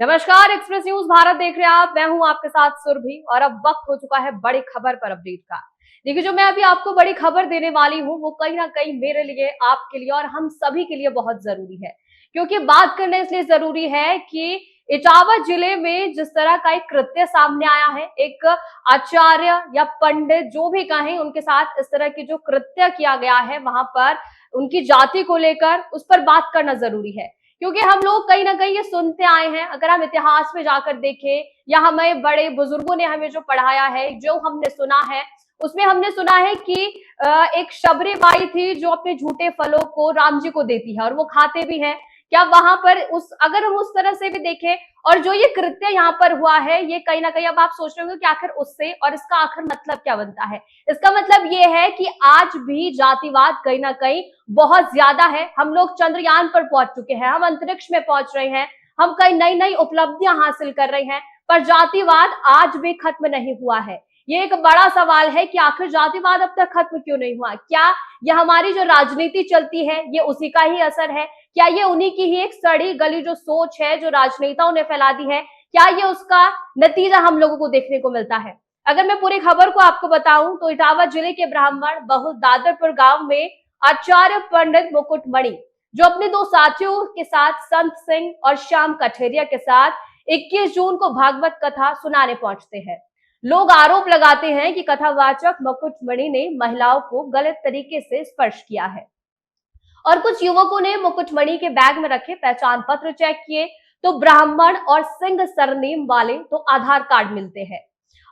नमस्कार, express news Bharat देख रहे हैं आप। मैं हूं आपके साथ सुरभि और अब वक्त हो चुका है बड़ी खबर पर अपडेट का। देखिए, जो मैं अभी आपको बड़ी खबर देने वाली हूं वो कहीं ना कहीं मेरे लिए, आपके लिए और हम सभी के लिए बहुत जरूरी है। क्योंकि बात करना इसलिए जरूरी है कि इटावा जिले में जिस तरह का एक कृत्य सामने आया है, एक आचार्य या पंडित जो भी कहें, उनके साथ इस तरह की जो कृत्य किया गया है, वहां पर उनकी जाति को लेकर उस पर बात करना जरूरी है। क्योंकि हम लोग कहीं ना कहीं ये सुनते आए हैं, अगर हम इतिहास में जाकर देखें या हमें बड़े बुजुर्गों ने हमें जो पढ़ाया है, जो हमने सुना है, उसमें हमने सुना है कि एक शबरी बाई थी जो अपने झूठे फलों को राम जी को देती है और वो खाते भी हैं। क्या वहां पर उस, अगर हम उस तरह से भी देखें, और जो ये कृत्य यहाँ पर हुआ है, ये कहीं ना कहीं अब आप सोच रहे होंगे कि आखिर उससे और इसका आखिर मतलब क्या बनता है। इसका मतलब ये है कि आज भी जातिवाद कहीं ना कहीं बहुत ज्यादा है। हम लोग चंद्रयान पर पहुंच चुके हैं, हम अंतरिक्ष में पहुंच रहे हैं, हम कई नई नई उपलब्धियां हासिल कर रहे हैं, पर जातिवाद आज भी खत्म नहीं हुआ है। ये एक बड़ा सवाल है कि आखिर जातिवाद अब तक खत्म क्यों नहीं हुआ। क्या यह हमारी जो राजनीति चलती है ये उसी का ही असर है? क्या ये उन्हीं की ही एक सड़ी गली जो सोच है, जो राजनेताओं ने फैला दी है, क्या ये उसका नतीजा हम लोगों को देखने को मिलता है? अगर मैं पूरी खबर को आपको बताऊं तो इटावा जिले के ब्राह्मण बहुल दादरपुर गांव में आचार्य पंडित मुकुटमणि, जो अपने दो साथियों के साथ संत सिंह और श्याम कठेरिया के साथ 21 जून को भागवत कथा सुनाने पहुंचते हैं। लोग आरोप लगाते हैं कि कथावाचक मुकुटमणि ने महिलाओं को गलत तरीके से स्पर्श किया है और कुछ युवकों ने मुकुटमणि के बैग में रखे पहचान पत्र चेक किए तो ब्राह्मण और सिंह सरनेम वाले तो आधार कार्ड मिलते हैं।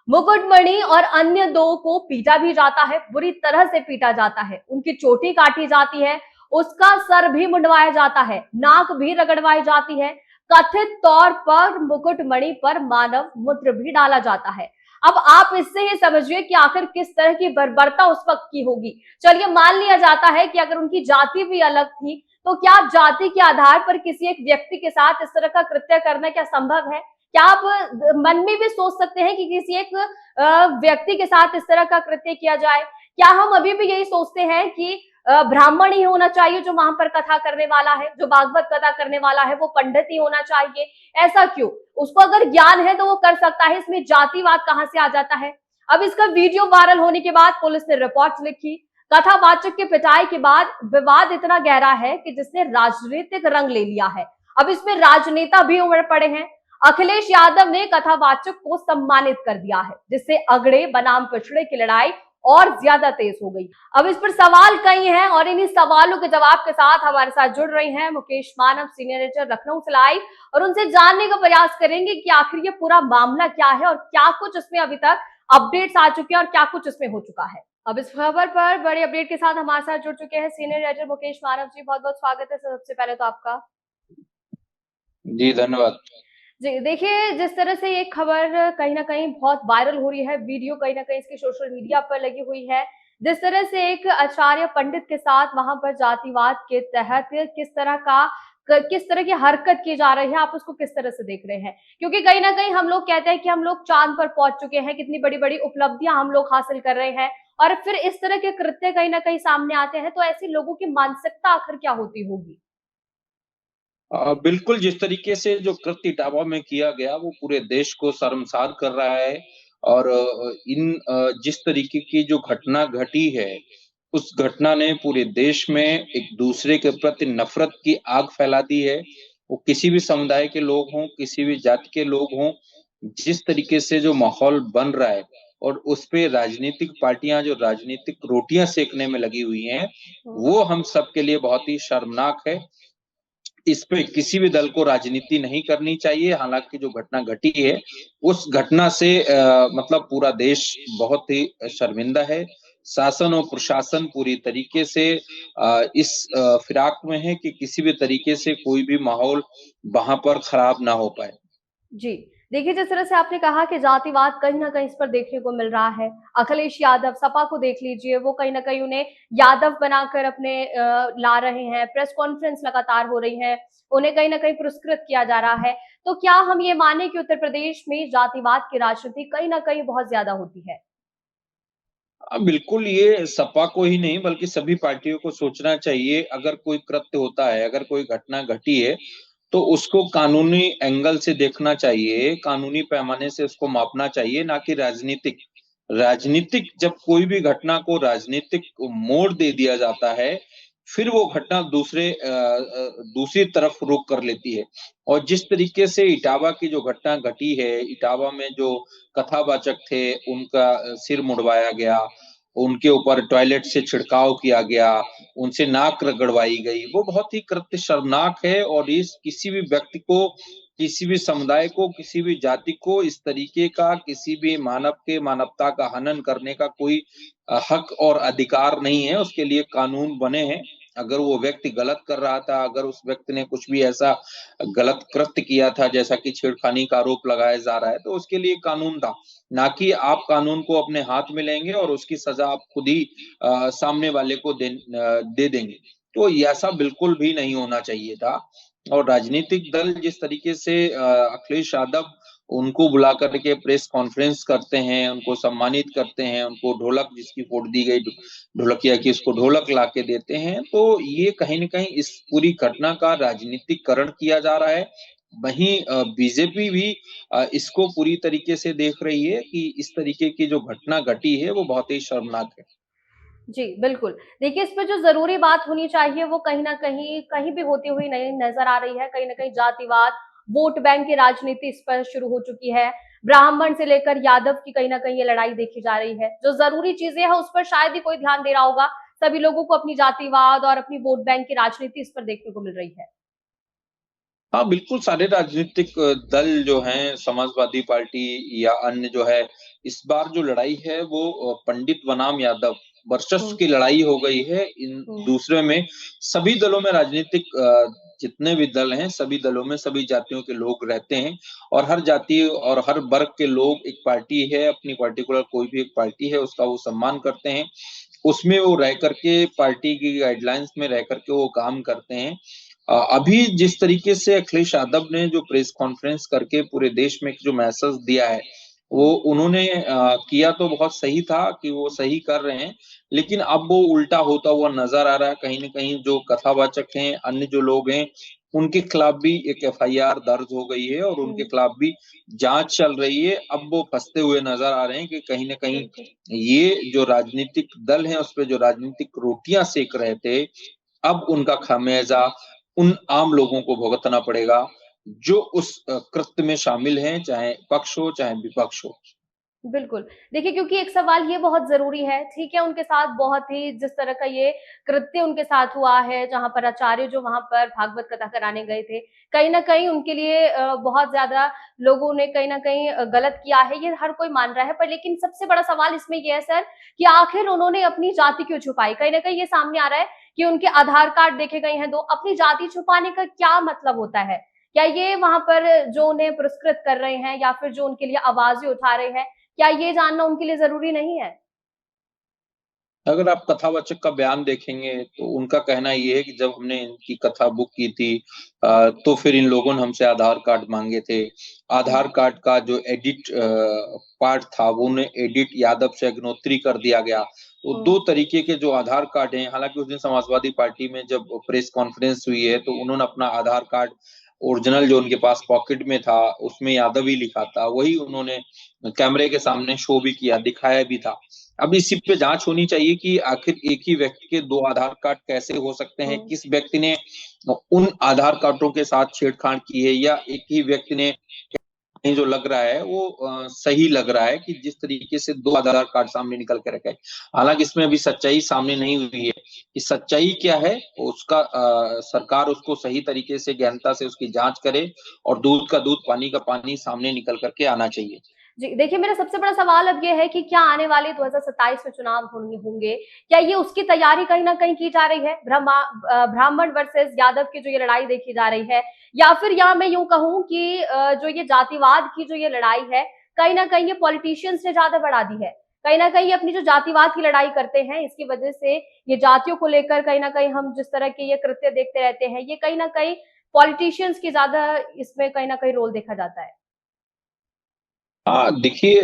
मुकुटमणि और अन्य दो को पीटा भी जाता है, बुरी तरह से पीटा जाता है, उनकी चोटी काटी जाती है, उसका सर भी मुंडवाया जाता है, नाक भी रगड़वाई जाती है, कथित तौर पर मुकुटमणि पर मानव मूत्र भी डाला जाता है। अब आप इससे ये समझिए कि आखिर किस तरह की बर्बरता उस वक्त की होगी। चलिए, मान लिया जाता है कि अगर उनकी जाति भी अलग थी, तो क्या आप जाति के आधार पर किसी एक व्यक्ति के साथ इस तरह का कृत्य करना क्या संभव है? क्या आप मन में भी सोच सकते हैं कि किसी एक व्यक्ति के साथ इस तरह का कृत्य किया जाए? क्या हम अभी भी यही सोचते हैं कि ब्राह्मण ही होना चाहिए जो वहां पर कथा करने वाला है, जो भागवत कथा करने वाला है वो पंडित ही होना चाहिए? ऐसा क्यों? उसको अगर ज्ञान है तो वो कर सकता है, इसमें जातिवाद कहां से आ जाता है? अब इसका वीडियो वायरल होने के बाद पुलिस ने रिपोर्ट लिखी। कथावाचक के पिटाई के बाद विवाद इतना गहरा है कि जिसने राजनीतिक रंग ले लिया है। अब इसमें राजनेता भी उमड़ पड़े हैं। अखिलेश यादव ने कथावाचक को सम्मानित कर दिया है, जिससे अगड़े बनाम पिछड़े की लड़ाई और ज्यादा तेज हो गई। अब इस पर सवाल कई हैं और इन्हीं सवालों के जवाब के साथ हमारे साथ जुड़ रहे हैं मुकेश मानव, सीनियर एडिटर लखनऊ से लाइव, और उनसे जानने का प्रयास करेंगे कि आखिर ये पूरा मामला क्या है और क्या कुछ इसमें अभी तक अपडेट्स आ चुके हैं और क्या कुछ इसमें हो चुका है। अब इस खबर पर बड़ी अपडेट के साथ हमारे साथ जुड़ चुके हैं सीनियर एडिटर मुकेश मानव जी। बहुत बहुत स्वागत है सबसे पहले तो आपका। जी धन्यवाद। जी, देखिए, जिस तरह से ये खबर कहीं न कहीं बहुत वायरल हो रही है, वीडियो कहीं न कहीं इसकी सोशल मीडिया पर लगी हुई है। जिस तरह से एक आचार्य पंडित के साथ वहाँ पर जातिवाद के तहत किस तरह की हरकत की जा रही है, आप उसको किस तरह से देख रहे हैं? क्योंकि कहीं न कहीं हम लोग कहते हैं कि हम लोग चाँद पर पहुँच चुके हैं, कितनी बड़ी-बड़ी उपलब्धियाँ हम लोग हासिल कर रहे हैं, और फिर इस तरह के कृत्य कहीं न कहीं सामने आते हैं, तो ऐसे लोगों की मानसिकता आखिर क्या होती होगी? बिल्कुल, जिस तरीके से जो कृत्य इटावा में किया गया वो पूरे देश को शर्मसार कर रहा है और जिस तरीके की जो घटना घटी है, उस घटना ने पूरे देश में एक दूसरे के प्रति नफ़रत की आग फैला दी है। वो किसी भी समुदाय के लोग हों, किसी भी जाति के लोग हों, जिस तरीके से जो माहौल बन रहा है और उसपे राजनीतिक पार्टियाँ जो राजनीतिक रोटियाँ सेकने में लगी हुई हैं, हुँ। वो हम सबके लिए बहुत ही शर्मनाक है। इस पे किसी भी दल को राजनीति नहीं करनी चाहिए। हालाँकि जो घटना घटी है, उस घटना से मतलब पूरा देश बहुत ही शर्मिंदा है। शासन और प्रशासन पूरी तरीके से इस फिराक में है कि किसी भी तरीके से कोई भी माहौल वहाँ पर खराब ना हो पाए। जी। देखिए, जिस तरह से आपने कहा कि जातिवाद कहीं न कहीं इस पर देखने को मिल रहा है। अखिलेश यादव, सपा को देख लीजिए, वो कहीं न कहीं उन्हें यादव बनाकर अपने ला रहे हैं। प्रेस कॉन्फ्रेंस लगातार हो रही है, उन्हें कहीं न कहीं पुरस्कृत किया जा रहा है। तो क्या हम ये माने कि उत्तर प्रदेश में जातिवाद की राजनीति कहीं न कहीं बहुत ज़्यादा होती है? बिल्कुल, ये सपा को ही नहीं बल्कि सभी पार्टियों को सोचना चाहिए। अगर कोई कृत्य होता है, अगर कोई घटना घटी है, तो उसको कानूनी एंगल से देखना चाहिए, कानूनी पैमाने से उसको मापना चाहिए, ना कि राजनीतिक। राजनीतिक जब कोई भी घटना को राजनीतिक मोड़ दे दिया जाता है, फिर वो घटना दूसरी तरफ रुख कर लेती है। और जिस तरीके से इटावा की जो घटना घटी है, इटावा में जो कथावाचक थे, उनका सिर मुड़वाया गया, उनके ऊपर टॉयलेट से छिड़काव किया गया, उनसे नाक रगड़वाई गई, वो बहुत ही कृत्य शर्मनाक है। और इस किसी भी व्यक्ति को, किसी भी समुदाय को, किसी भी जाति को इस तरीके का किसी भी मानव के मानवता का हनन करने का कोई हक और अधिकार नहीं है। उसके लिए कानून बने हैं। अगर वो व्यक्ति गलत कर रहा था, अगर उस व्यक्ति ने कुछ भी ऐसा गलत कृत्य किया था जैसा कि छेड़खानी का आरोप लगाया जा रहा है, तो उसके लिए कानून था। ना कि आप कानून को अपने हाथ में लेंगे और उसकी सजा आप खुद ही सामने वाले को दे देंगे। तो ऐसा बिल्कुल भी नहीं होना चाहिए था। और राजनीतिक दल जिस तरीके से अखिलेश यादव उनको बुला कर के प्रेस कॉन्फ्रेंस करते हैं, उनको सम्मानित करते हैं, उनको ढोलक जिसकी फोड़ दी गई ढोलकिया की, उसको ढोलक ला के देते हैं, तो ये कहीं न कहीं इस पूरी घटना का राजनीतिकरण किया जा रहा है। वहीं बीजेपी भी इसको पूरी तरीके से देख रही है कि इस तरीके की जो घटना घटी है, वो बहुत ही शर्मनाक है। जी, बिल्कुल। देखिए, इस पे जो ज़रूरी बात होनी चाहिए वो कहीं न कहीं, कहीं भी होती हुई नहीं नज़र आ रही है। कहीं न कहीं जातिवाद, वोट बैंक की राजनीति इस पर शुरू हो चुकी है। ब्राह्मण से लेकर यादव की कहीं न कहीं ये लड़ाई देखी जा रही है। जो ज़रूरी चीज़ें हैं उस पर शायद ही कोई ध्यान दे रहा होगा। सभी लोगों को अपनी जातिवाद और अपनी वोट बैंक की राजनीति इस पर देखने को मिल रही है। हाँ, बिल्कुल सारे राजनीतिक दल जो हैं, समाजवादी पार्टी या अन्य जो है, इस बार जो लड़ाई है वो पंडित बनाम यादव वर्चस्व हुँ, की लड़ाई हो गई है। इन हुँ, दूसरे में सभी दलों में राजनीतिक जितने भी दल हैं, सभी दलों में सभी जातियों के लोग रहते हैं और हर जाति और हर वर्ग के लोग एक पार्टी है, अपनी पार्टिकुलर कोई भी एक पार्टी है, उसका वो सम्मान करते हैं। उसमें वो रह कर के पार्टी की गाइडलाइंस में रह कर के वो काम करते हैं। अभी जिस तरीके से अखिलेश यादव ने जो प्रेस कॉन्फ्रेंस करके पूरे देश में एक जो मैसेज दिया है, वो हुँ, उन्होंने किया तो बहुत सही था कि वो सही कर रहे हैं, लेकिन अब वो उल्टा होता हुआ नज़र आ रहा है। कहीं न कहीं जो कथावाचक हैं, अन्य जो लोग हैं, उनके खिलाफ भी एक एफआईआर दर्ज हो गई है और उनके हुँ, खिलाफ भी जाँच चल रही है। अब वो फँसते हुए नज़र आ रहे हैं कि कहीं न कहीं बिल्कुल। ये जो राजनीतिक दल हैं, उसपे जो राजनीतिक रोटियाँ सेक रहे थे, अब उनका खामियाज़ा उन आम लोगों को भुगतना पड़ेगा, जो उस कृत्य में शामिल हैं, चाहे पक्ष हो, चाहे विपक्ष हो। बिल्कुल। देखिए, क्योंकि एक सवाल ये बहुत ज़रूरी है, ठीक है, उनके साथ बहुत ही जिस तरह का ये कृत्य उनके साथ हुआ है, जहाँ पर आचार्य जो वहाँ पर भागवत कथा कराने गए थे, कहीं न कहीं उनके लिए बहुत ज़्यादा लोगों ने कहीं न कहीं गलत किया है, ये हर कोई मान रहा है। पर लेकिन सबसे बड़ा सवाल इसमें ये है सर कि आखिर उन्होंने अपनी जाति क्यों छुपाई? कहीं न कहीं ये सामने आ रहा है कि उनके आधार कार्ड देखे गए हैं 2, अपनी जाति छुपाने का क्या मतलब होता है? क्या ये वहाँ पर जो उन्हें पुरस्कृत कर रहे हैं या फिर जो उनके लिए आवाज़ें उठा रहे हैं, क्या ये जानना उनके लिए ज़रूरी नहीं है? अगर आप कथावाचक का बयान देखेंगे, तो उनका कहना ये है कि जब हमने इनकी कथा बुक की थी तो फिर इन लोगों ने हमसे आधार कार्ड माँगे थे। हुँ, आधार कार्ड का जो एडिट पार्ट था, वो उन्हें एडिट यादव से अग्नोत्री कर दिया गया। तो हुँ, 2 तरीके के जो आधार कार्ड हैं, हालाँकि उस दिन समाजवादी पार्टी में जब प्रेस कॉन्फ्रेंस हुई है, तो उन्होंने अपना आधार कार्ड ओरिजिनल जो उनके पास पॉकेट में था, उसमें यादव ही लिखा था, वही उन्होंने कैमरे के सामने शो भी किया, दिखाया भी था। अब इसी पे जाँच होनी चाहिए कि आखिर एक ही व्यक्ति के 2 आधार कार्ड कैसे हो सकते हैं? हुँ। किस व्यक्ति ने उन आधार कार्डों के साथ छेड़खानी की है या एक ही व्यक्ति ने कहीं जो लग रहा है वो सही लग रहा है कि जिस तरीके से 2 आधार कार्ड सामने निकल के रखे हैं। हालाँकि इसमें अभी सच्चाई सामने नहीं हुई है कि सच्चाई क्या है? उसका सरकार उसको सही तरीके से गहनता से उसकी जाँच करे और दूध का दूध, पानी का पानी सामने निकल कर के आना चाहिए। जी, देखिए, मेरा सबसे बड़ा सवाल अब ये है कि क्या आने वाले 2027 में चुनाव होंगे, क्या ये उसकी तैयारी कहीं न कहीं की जा रही है? ब्राह्मण वर्सेस यादव की जो ये लड़ाई देखी जा रही है, या फिर या मैं यूँ कहूँ कि जो ये जातिवाद की जो ये लड़ाई है, कहीं न कहीं ये पॉलिटिशियंस ने ज़्यादा बढ़ा दी है। कहीं न कहीं ये अपनी जो जातिवाद की लड़ाई करते हैं, इसकी वजह से ये जातियों को लेकर कहीं न कहीं हम जिस तरह के ये कृत्य देखते रहते हैं, ये कहीं न कहीं पॉलिटिशियंस की ज़्यादा इसमें कहीं न कहीं रोल देखा जाता है। हाँ, देखिए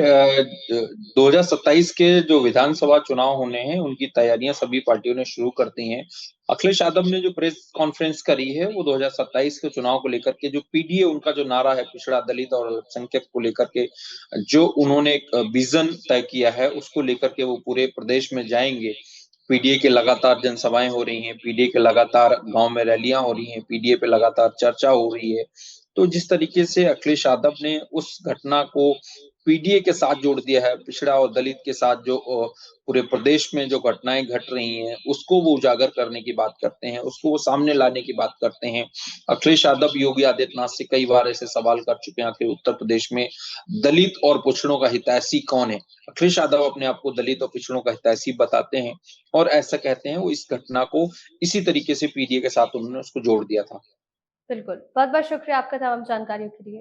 2027 के जो विधानसभा चुनाव होने हैं, उनकी तैयारियां सभी पार्टियों ने शुरू कर दी हैं। अखिलेश यादव ने जो प्रेस कॉन्फ्रेंस करी है, वो 2027 के चुनाव को लेकर के जो पीडीए उनका जो नारा है, पिछड़ा, दलित और अल्पसंख्यक को लेकर के जो उन्होंने एक विज़न तय किया है, उसको लेकर के वो पूरे प्रदेश में जाएँगे। पीडीए के लगातार जनसभाएँ हो रही हैं, पीडीए के लगातार गाँव में रैलियाँ हो रही हैं, पीडीए पे लगातार चर्चा हो रही है। तो जिस तरीके से अखिलेश यादव ने उस घटना को पीडीए के साथ जोड़ दिया है, पिछड़ा और दलित के साथ जो पूरे प्रदेश में जो घटनाएँ घट रही हैं, उसको वो उजागर करने की बात करते हैं, उसको वो सामने लाने की बात करते हैं। अखिलेश यादव योगी आदित्यनाथ से कई बार ऐसे सवाल कर चुके हैं, आखिर उत्तर प्रदेश में दलित और पिछड़ों का हितैषी कौन है? अखिलेश यादव अपने आप को दलित और पिछड़ों का हितैषी बताते हैं और ऐसा कहते हैं वो इस घटना को इसी तरीके से पीडीए के साथ उन्होंने उसको जोड़ दिया था। बिल्कुल, बहुत-बहुत शुक्रिया आपका तमाम जानकारियों के लिए।